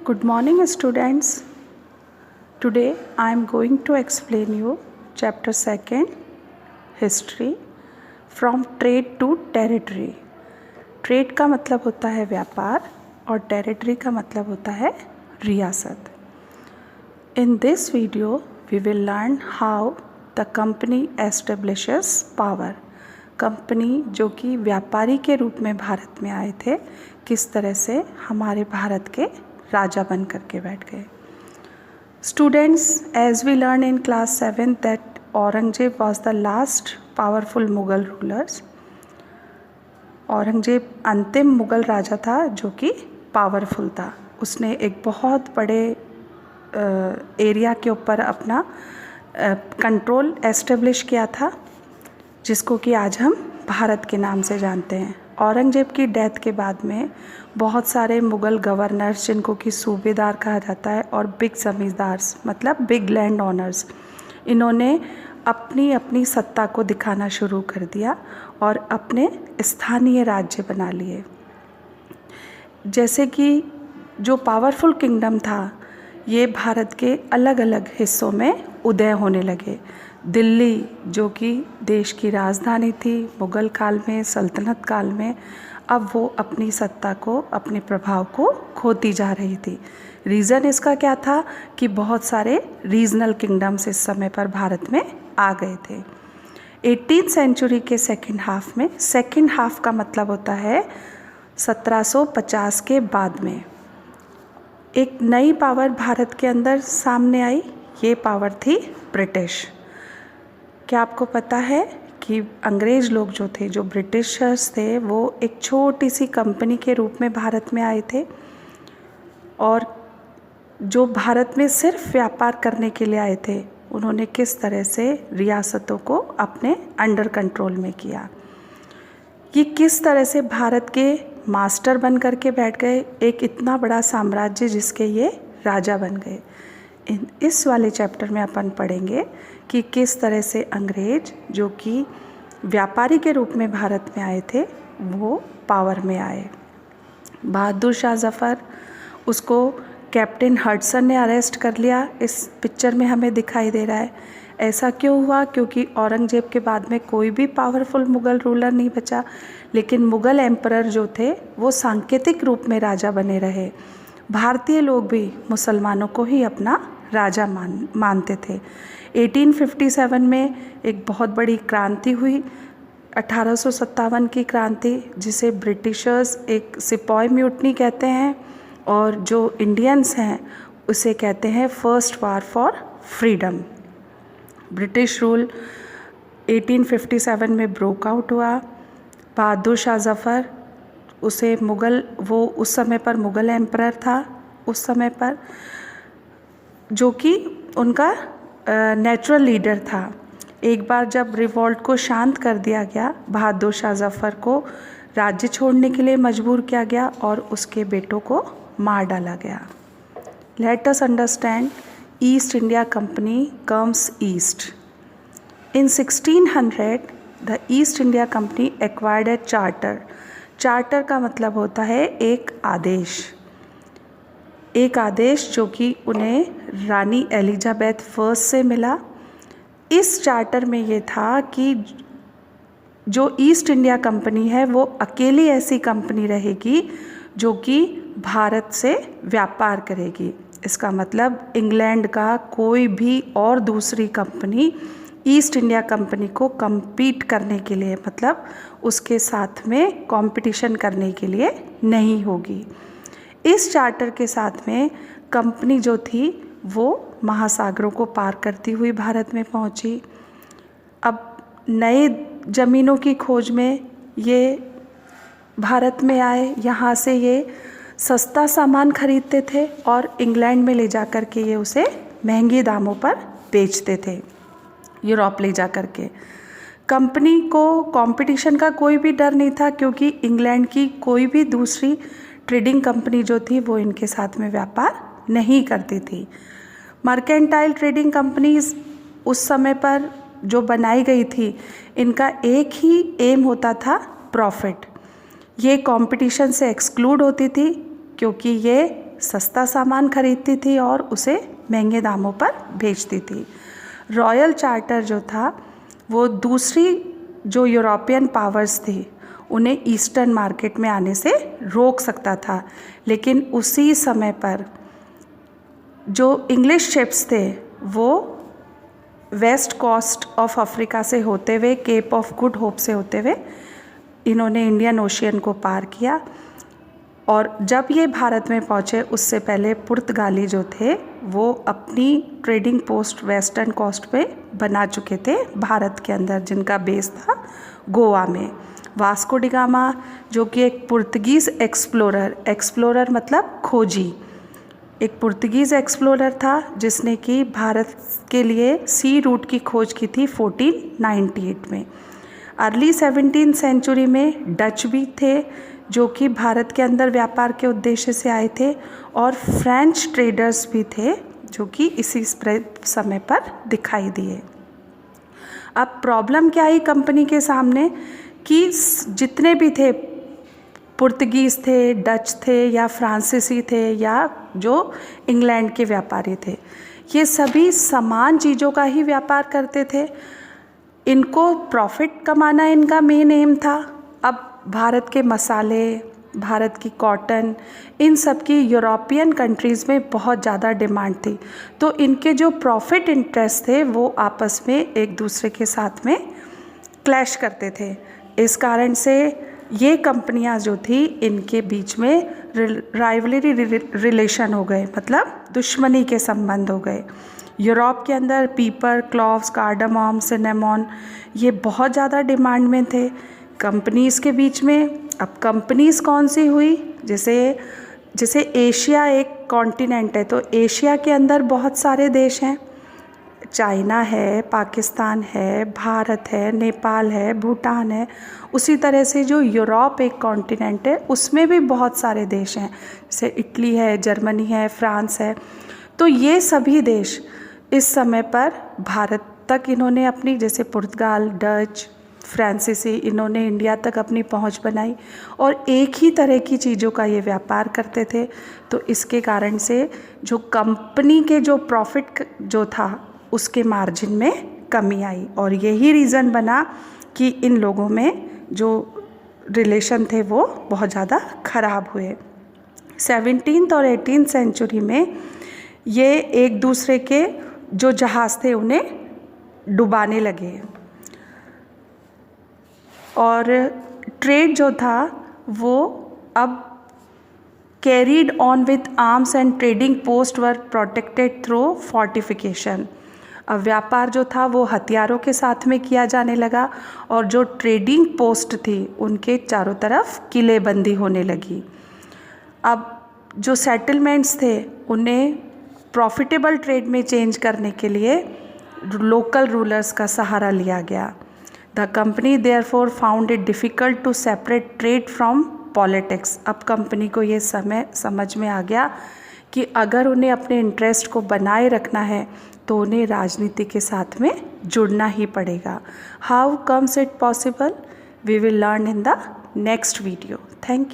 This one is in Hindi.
Good morning students. Today I am going to explain you chapter 2 history from trade to territory. Trade का मतलब होता है व्यापार और टेरिटरी का मतलब होता है रियासत. In this video we will learn how the company establishes power. Company जो कि व्यापारी के रूप में भारत में आए थे किस तरह से हमारे भारत के राजा बन करके बैठ गए. Students, as we learn in class 7 that Aurangzeb was the last powerful Mughal rulers. Aurangzeb अंतिम मुग़ल राजा था जो कि पावरफुल था. उसने एक बहुत बड़े एरिया के ऊपर अपना कंट्रोल एस्टेब्लिश किया था जिसको कि आज हम भारत के नाम से जानते हैं. औरंगजेब की डेथ के बाद में बहुत सारे मुग़ल गवर्नर्स जिनको कि सूबेदार कहा जाता है और बिग ज़मींदार्स मतलब बिग लैंड ओनर्स, इन्होंने अपनी अपनी सत्ता को दिखाना शुरू कर दिया और अपने स्थानीय राज्य बना लिए. जैसे कि जो पावरफुल किंगडम था ये भारत के अलग अलग हिस्सों में उदय होने लगे. दिल्ली जो कि देश की राजधानी थी मुग़ल काल में, सल्तनत काल में, अब वो अपनी सत्ता को, अपने प्रभाव को खोती जा रही थी. रीज़न इसका क्या था कि बहुत सारे रीजनल किंगडम्स इस समय पर भारत में आ गए थे. 18th सेंचुरी के सेकंड हाफ में, सेकंड हाफ का मतलब होता है 1750 के बाद में, एक नई पावर भारत के अंदर सामने आई. ये पावर थी ब्रिटिश. क्या आपको पता है कि अंग्रेज़ लोग जो थे, जो ब्रिटिशर्स थे, वो एक छोटी सी कंपनी के रूप में भारत में आए थे और जो भारत में सिर्फ व्यापार करने के लिए आए थे उन्होंने किस तरह से रियासतों को अपने अंडर कंट्रोल में किया. ये किस तरह से भारत के मास्टर बन कर के बैठ गए, एक इतना बड़ा साम्राज्य जिसके ये राजा बन गए. इस वाले चैप्टर में अपन पढ़ेंगे कि किस तरह से अंग्रेज जो कि व्यापारी के रूप में भारत में आए थे वो पावर में आए. बहादुर शाह ज़फ़र, उसको कैप्टन हडसन ने अरेस्ट कर लिया. इस पिक्चर में हमें दिखाई दे रहा है. ऐसा क्यों हुआ? क्योंकि औरंगजेब के बाद में कोई भी पावरफुल मुग़ल रूलर नहीं बचा, लेकिन मुग़ल एम्परर जो थे वो सांकेतिक रूप में राजा बने रहे. भारतीय लोग भी मुसलमानों को ही अपना राजा मानते थे. 1857 में एक बहुत बड़ी क्रांति हुई, 1857 की क्रांति, जिसे ब्रिटिशर्स एक सिपाही म्यूटनी कहते हैं और जो इंडियंस हैं उसे कहते हैं first war for freedom. British rule 1857 में ब्रोक आउट हुआ. बहादुर शाह ज़फ़र, उसे मुग़ल, वो उस समय पर मुग़ल एम्परर था उस समय पर, जो कि उनका नेचुरल लीडर था. एक बार जब रिवॉल्ट को शांत कर दिया गया, बहादुर शाह ज़फ़र को राज्य छोड़ने के लिए मजबूर किया गया और उसके बेटों को मार डाला गया. Let us understand east India company comes east. In 1600 the east India company acquired A charter. Charter का मतलब होता है एक आदेश. एक आदेश जो कि उन्हें रानी एलिजाबेथ फर्स्ट से मिला. इस चार्टर में ये था कि जो ईस्ट इंडिया कंपनी है वो अकेली ऐसी कंपनी रहेगी जो कि भारत से व्यापार करेगी. इसका मतलब इंग्लैंड का कोई भी और दूसरी कंपनी ईस्ट इंडिया कंपनी को compete करने के लिए, मतलब उसके साथ में कंपटीशन करने के लिए नहीं होगी. इस चार्टर के साथ में कंपनी जो थी वो महासागरों को पार करती हुई भारत में पहुंची. अब नए ज़मीनों की खोज में ये भारत में आए. यहाँ से ये सस्ता सामान खरीदते थे और इंग्लैंड में ले जा कर के ये उसे महंगे दामों पर बेचते थे यूरोप ले जा कर के. कंपनी को कंपटीशन का कोई भी डर नहीं था क्योंकि इंग्लैंड की कोई भी दूसरी ट्रेडिंग कंपनी जो थी वो इनके साथ में व्यापार नहीं करती थी. मर्केंटाइल ट्रेडिंग कंपनीज उस समय पर जो बनाई गई थी, इनका एक ही एम होता था प्रॉफिट. ये कंपटीशन से एक्सक्लूड होती थी क्योंकि ये सस्ता सामान खरीदती थी और उसे महंगे दामों पर बेचती थी। रॉयल चार्टर जो था वो दूसरी जो यूरोपियन पावर्स थी उन्हें ईस्टर्न मार्केट में आने से रोक सकता था, लेकिन उसी समय पर जो इंग्लिश शिप्स थे वो वेस्ट कोस्ट ऑफ अफ्रीका से होते हुए, केप ऑफ गुड होप से होते हुए इन्होंने इंडियन ओशियन को पार किया। और जब ये भारत में पहुँचे उससे पहले पुर्तगाली जो थे वो अपनी ट्रेडिंग पोस्ट वेस्टर्न कोस्ट पे बना चुके थे भारत के अंदर, जिनका बेस था गोवा में। वास्को डी गामा जो कि एक पुर्तगीज़ एक्सप्लोरर मतलब खोजी, एक पुर्तगीज़ एक्सप्लोरर था जिसने कि भारत के लिए सी रूट की खोज की थी 1498 में। अर्ली 17th सेंचुरी में डच भी थे जो कि भारत के अंदर व्यापार के उद्देश्य से आए थे, और फ्रेंच ट्रेडर्स भी थे जो कि इसी समय पर दिखाई दिए। अब प्रॉब्लम क्या आई कंपनी के सामने कि जितने भी थे, पुर्तगीज़ थे, डच थे या फ्रांसीसी थे या जो इंग्लैंड के व्यापारी थे, ये सभी समान चीज़ों का ही व्यापार करते थे। इनको प्रॉफिट कमाना इनका मेन एम था। अब भारत के मसाले, भारत की कॉटन, इन सब की यूरोपियन कंट्रीज़ में बहुत ज़्यादा डिमांड थी, तो इनके जो प्रॉफिट इंटरेस्ट थे वो आपस में एक दूसरे के साथ में क्लैश करते थे। इस कारण से ये कंपनियां जो थी इनके बीच में राइवलरी रिलेशन हो गए, मतलब दुश्मनी के संबंध हो गए। यूरोप के अंदर पीपर, क्लोव्स, कार्डामम, सिनेमॉन ये बहुत ज़्यादा डिमांड में थे कंपनीज़ के बीच में। अब कंपनीज़ कौन सी हुई, जैसे एशिया एक कॉन्टिनेंट है तो एशिया के अंदर बहुत सारे देश हैं, चाइना है, पाकिस्तान है, भारत है, नेपाल है, भूटान है। उसी तरह से जो यूरोप एक कॉन्टिनेंट है उसमें भी बहुत सारे देश हैं, जैसे इटली है, जर्मनी है, फ्रांस है। तो ये सभी देश इस समय पर भारत तक इन्होंने अपनी, जैसे पुर्तगाल, डच, फ्रांसीसी, इन्होंने इंडिया तक अपनी पहुंच बनाई और एक ही तरह की चीज़ों का ये व्यापार करते थे। तो इसके कारण से जो कंपनी के जो प्रॉफिट जो था उसके मार्जिन में कमी आई, और यही रीज़न बना कि इन लोगों में जो रिलेशन थे वो बहुत ज़्यादा ख़राब हुए। 17th और 18th सेंचुरी में ये एक दूसरे के जो जहाज़ थे उन्हें डुबाने लगे, और ट्रेड जो था वो अब carried on with arms and trading post were protected through fortification. अब व्यापार जो था वो हथियारों के साथ में किया जाने लगा, और जो ट्रेडिंग पोस्ट थी उनके चारों तरफ किलेबंदी होने लगी। अब जो सेटलमेंट्स थे उन्हें प्रॉफिटेबल ट्रेड में चेंज करने के लिए लोकल रूलर्स का सहारा लिया गया। The company therefore found it difficult to separate trade from politics. अब कंपनी को ये समझ में आ गया कि अगर उन्हें अपने इंटरेस्ट को बनाए रखना है तो उन्हें राजनीति के साथ में जुड़ना ही पड़ेगा। How comes it possible, we will learn in the next video. Thank you.